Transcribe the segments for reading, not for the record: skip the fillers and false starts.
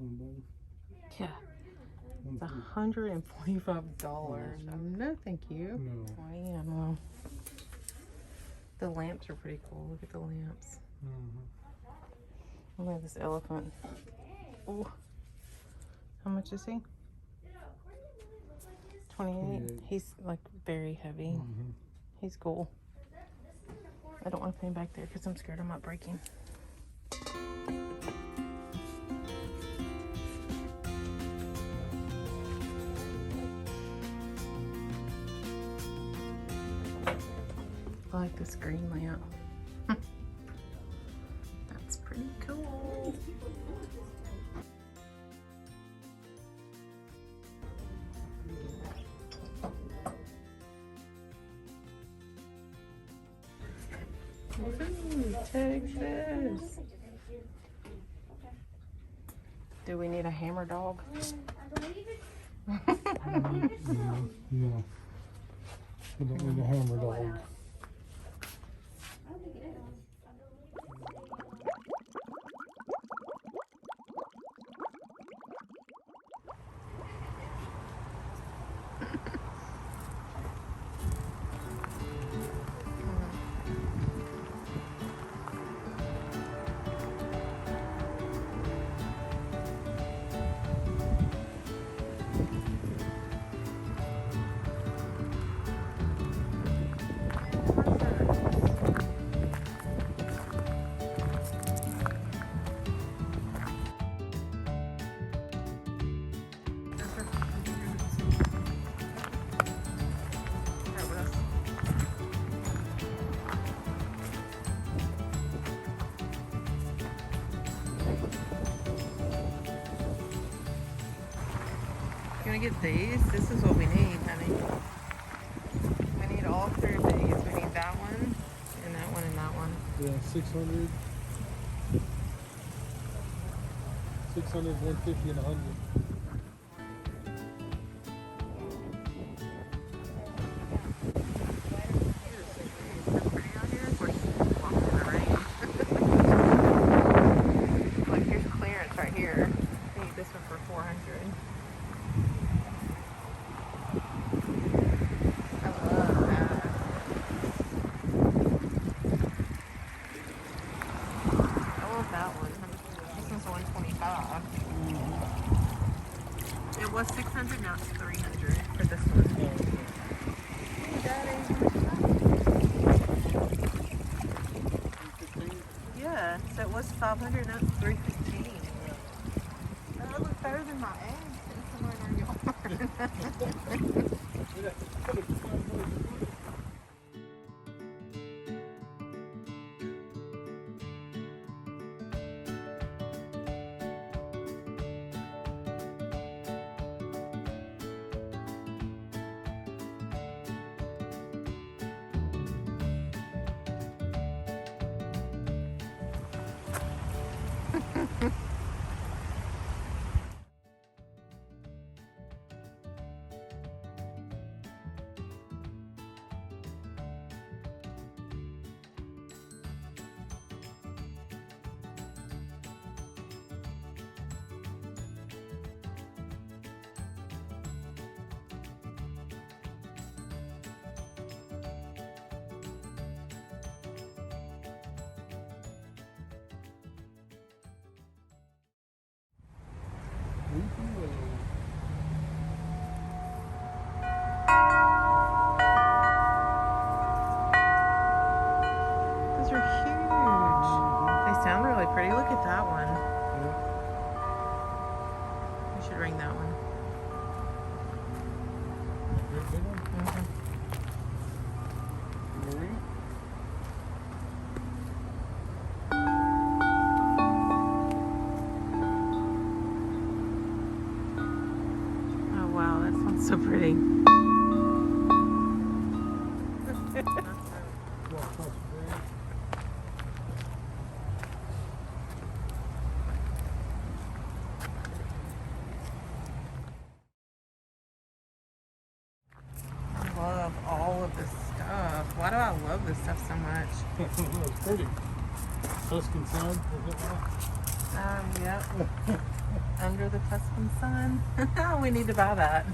on both. Yeah. It's $145. No, thank you. No. Oh, yeah, well. The lamps are pretty cool. Look at the lamps. Look at this elephant. Oh. How much is he? 28. He's like very heavy. He's cool. I don't want to put him back there because I'm scared I'm not breaking. I like this green lamp. That's pretty cool. Ooh, Texas. Do we need a hammer dog? No. We don't need a hammer dog. Gonna get these. This is what we need, honey. We need all three of these. We need that one, and that one, and that one. Yeah, 600. 600, 150, and 100. Like, here's clearance right here. I need this one for 400. I love that. I love that one. This one's 125. It was 600, now it's 300 for this one. Hey, Daddy. Yeah, so it was 500, now it's 315. That looks better than my eggs sitting somewhere in our yard. Those are huge. They sound really pretty. Look at that one. We should ring that one. Oh wow, that sounds so pretty. I love all of this stuff. Why do I love this stuff so much? It's pretty. Tuscan sun, is it right? Yep. Under the Tuscan sun. We need to buy that.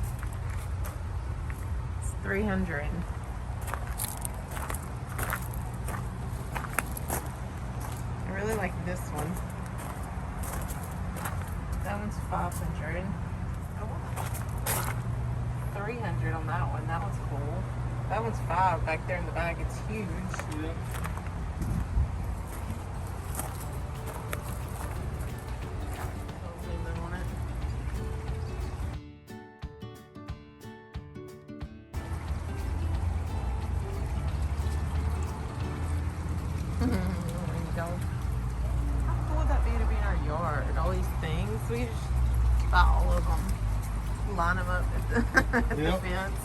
It's 300. I really like this one. That one's 500. 300 on that one. That one's cool. That one's 5 back there in the bag. It's huge. Yeah. Zoom in on it. There you go. How cool would that be to be in our yard? All these things. We could just buy all of them. Line them up at the Yep. fence.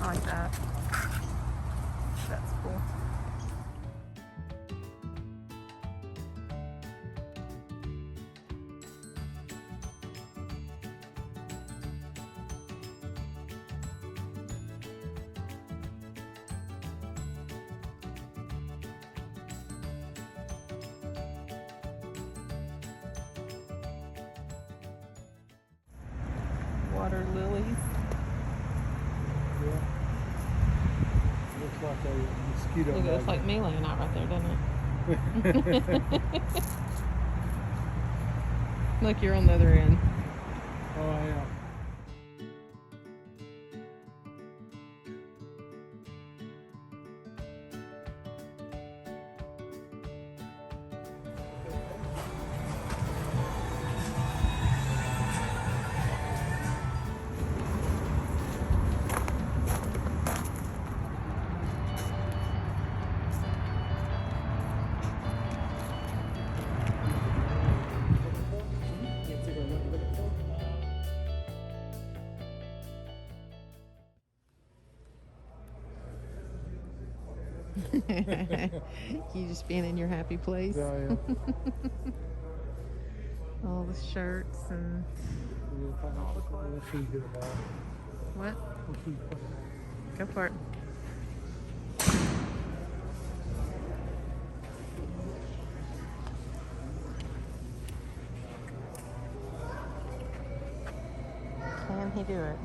I like that. That's cool. Water lilies. Yeah. Looks like a mosquito Look, it looks bag. like me laying out right there, doesn't it? Look, you're on the other end. Oh, yeah. You just being in your happy place. Yeah, yeah. All the shirts and We'll see good about it. what? We'll see. Go for it. Can he do it?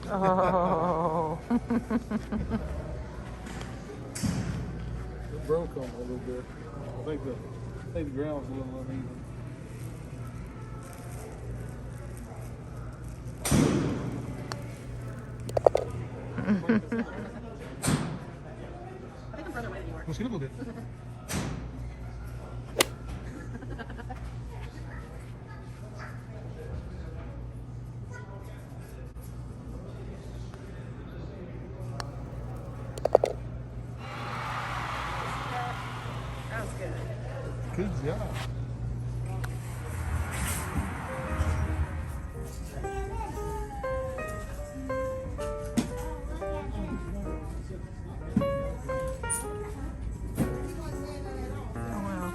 Oh. It broke on a little bit. I think the ground's a little uneven. Let's get a little bit. That was good. Good job. Oh wow.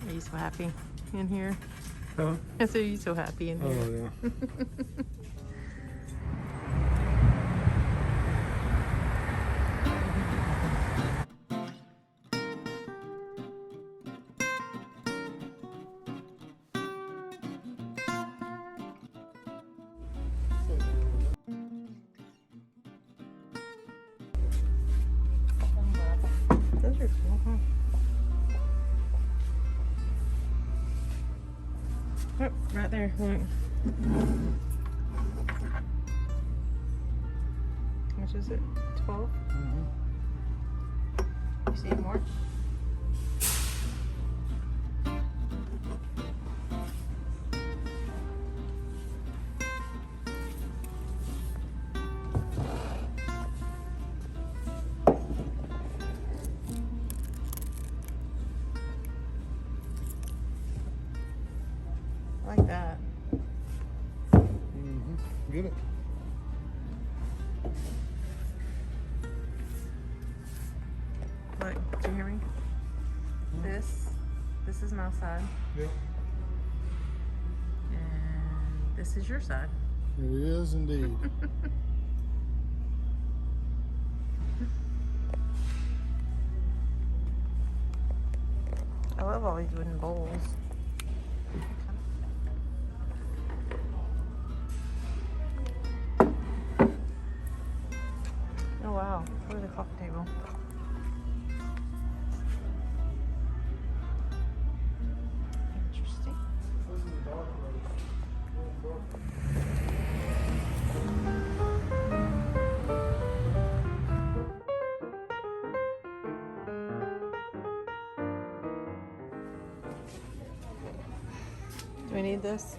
Are you so happy in here? Huh? I said, are you so happy in here? Oh, yeah. Those are cool, huh? Oh, right there. Look. much is it? 12? You see more? I like that. Get it? Look, do you hear me? This is my side, Yeah. and this is your side. It is indeed. I love all these wooden bowls. Oh wow, look at the coffee table. Interesting. Do we need this?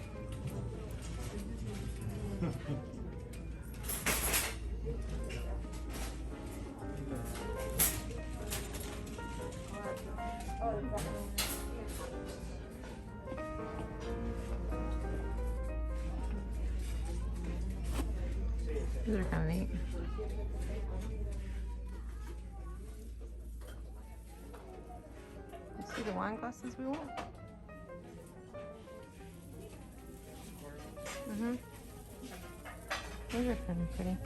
These are kind of neat. You see the wine glasses we want? Those are kind of pretty.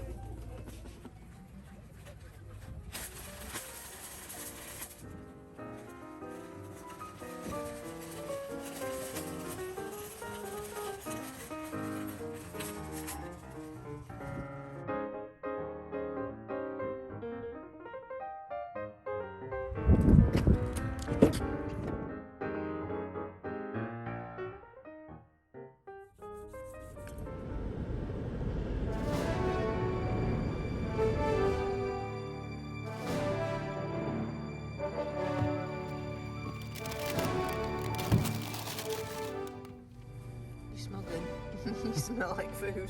You smell good. You smell like food.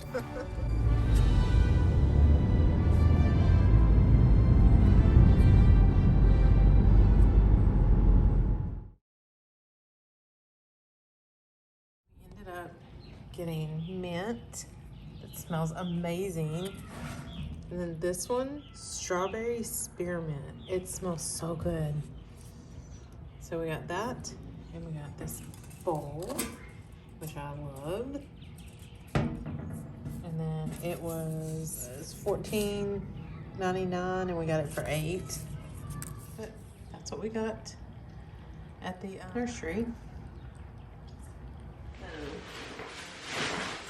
Ended up getting mint. It smells amazing. And then this one, strawberry spearmint. It smells so good. So we got that, and we got this bowl, which I love. And then it was $14.99, and we got it for $8. But that's what we got at the nursery.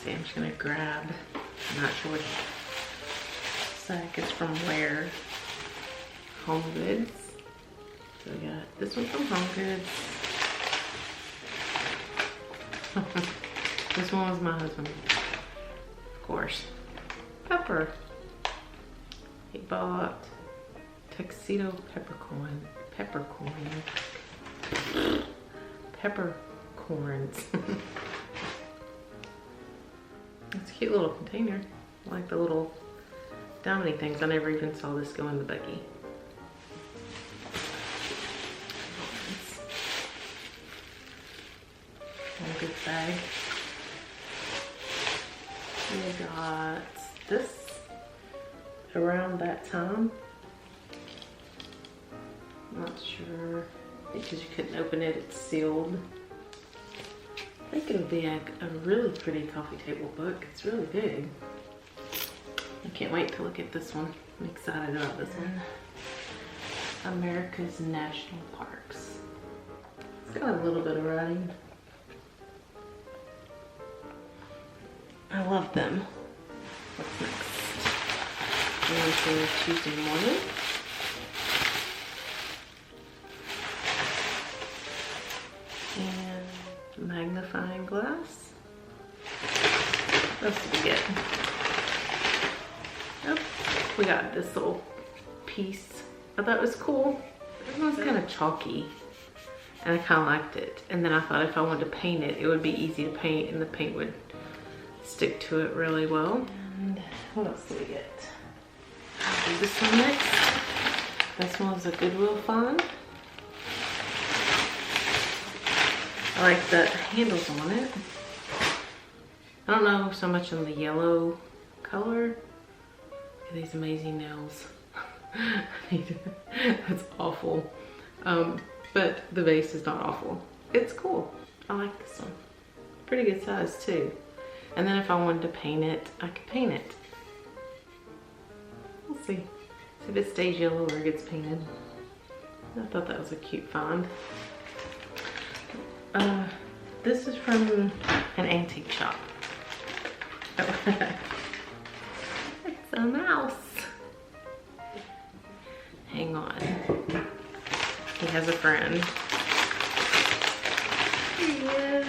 See, I'm just gonna grab, I'm not sure which sack is from where. Home Goods. So we got this one from Home Goods. This one was my husband, of course. Pepper. He bought tuxedo peppercorns. It's a cute little container. I like the little diamond things. I never even saw this go in the buggy. A good bag. We got this around that time. Not sure because you couldn't open it, it's sealed. I think it'll be a really pretty coffee table book. It's really big. I can't wait to look at this one. I'm excited about this one. America's National Parks. It's got a little bit of writing. I love them. What's next? We're going to Tuesday morning. And magnifying glass. What else did we get? Oh, we got this little piece. I thought it was cool. It was kind of chalky, and I kind of liked it. And then I thought if I wanted to paint it, it would be easy to paint, and the paint would stick to it really well. And what else do we get? I'll do this one next. This one was a Goodwill find. I like the handles on it. I don't know so much on the yellow color. These amazing nails. That's awful. But the vase is not awful. It's cool. I like this one. Pretty good size too. And then if I wanted to paint it, I could paint it. We'll see. See if it stays yellow or it gets painted. I thought that was a cute find. This is from an antique shop. It's a mouse. Hang on. He has a friend. Here he is.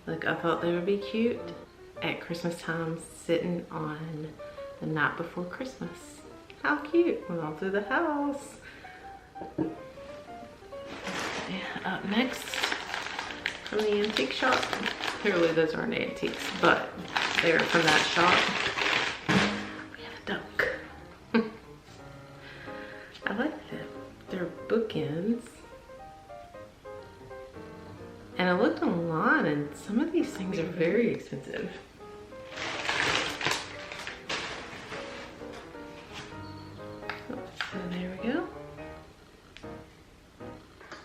Look, I thought they would be cute at Christmas time, sitting on the night before Christmas. How cute. Went all through the house. Yeah, up next, from the antique shop. Clearly those aren't antiques, but they are from that shop. We have a duck. I like them. They're bookends. And I looked online and some of these things are very expensive. Oh, so there we go.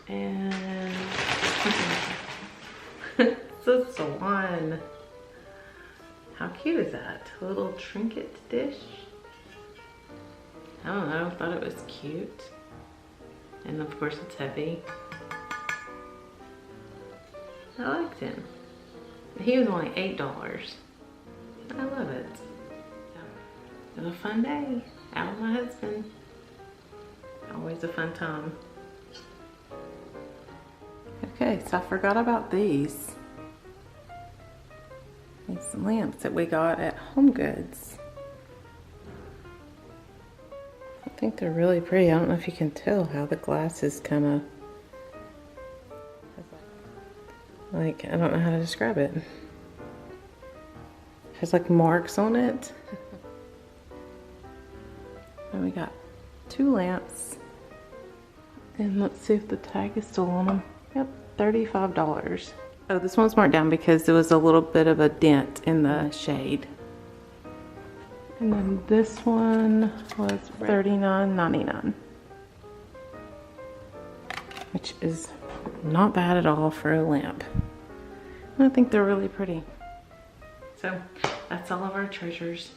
And the swan. How cute is that? A little trinket dish. I don't know, I thought it was cute. And of course it's heavy. I liked him. He was only $8. I love it. It was a fun day out with my husband. Always a fun time. Okay, so I forgot about these. These lamps that we got at Home Goods. I think they're really pretty. I don't know if you can tell how the glass is kind of like, I don't know how to describe it. It has like marks on it. And we got 2 lamps. And let's see if the tag is still on them. Yep, $35. Oh, this one's marked down because there was a little bit of a dent in the shade. And then this one was $39.99. Which is not bad at all for a lamp. And I think they're really pretty. So that's all of our treasures.